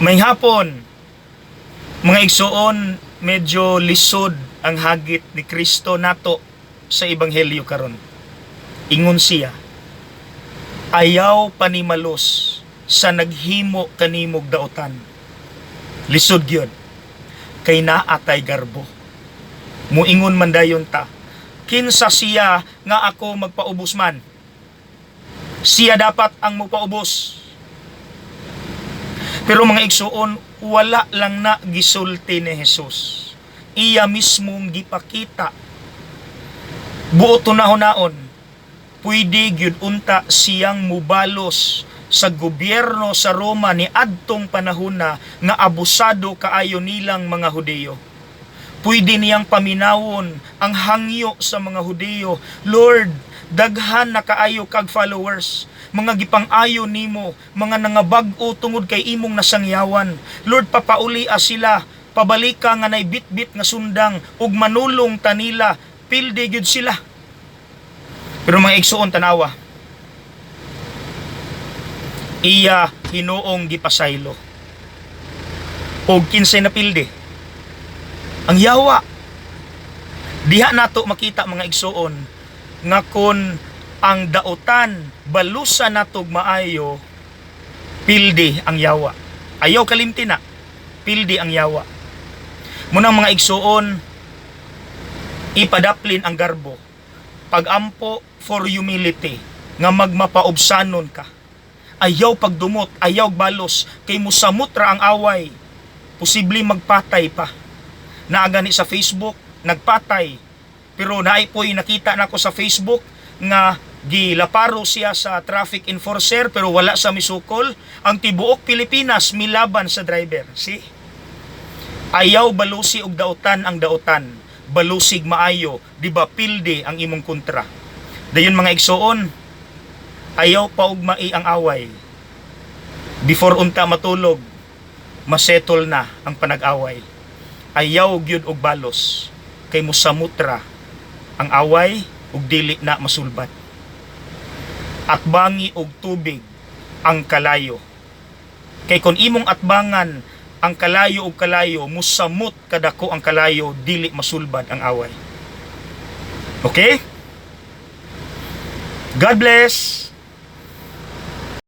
May hapon, mga igsoon, medyo lisod ang hagit ni Kristo nato sa ebanghelyo karon. Ingon siya, ayaw panimalos sa naghimo kanimog daotan. Lisod gyud kay naatay garbo. Muingon man dayon ta, kinsa siya nga ako magpaubos man? Siya dapat ang magpaubos. Pero mga igsoon, wala lang na gisulti ni Jesus. Iya mismong gipakita. Buot tunahon-naon, pwede gyud unta siyang mubalos sa gobyerno sa Roma ni adtong panahon na nga abusado kaayo nilang mga Hudiyo. Pwede niyang paminawon ang hangyo sa mga Hudiyo. Lord, daghan na kaayo kag followers, mga gipang-ayo nimo, mga nangabag-o tungod kay imong nasangyawan. Lord, papaulia sila, pabalika nga nay bit-bit nga sundang ug manulong tanila, pilde gyud sila. Pero mga igsoon tanawa, iya hinuong gipasaylo. Og kinsay na pilde? Ang yawa. Diha nato makita mga igsoon nga kon ang daotan balusa natog maayo, pildi ang yawa. Ayaw kalimti na, pildi ang yawa. Munang mga igsoon, ipadaplin ang garbo. Pagampo for humility, nga magmapaubsanon ka. Ayaw pagdumot, ayaw balos, kay musamot ra ang away. Posible magpatay pa. Naagani sa Facebook, nagpatay. Pero naipoy nakita nako sa Facebook nga gilaparo siya sa traffic enforcer pero wala sa misukol. Ang tibuok Pilipinas milaban sa driver. See? Ayaw balusi og daotan ang daotan. Balusig maayo, di ba pilde ang imong kontra. Dayon mga igsoon, ayaw paugmai ang away. Before unta matulog, masettle na ang panag-away. Ayaw gyud og balos, kay musamutra ang away ug dili na masulbat. Atbangi og tubig ang kalayo. Kay kun imong atbangan ang kalayo ug kalayo, musamot kadako ang kalayo, dili masulbad ang away. Okay? God bless!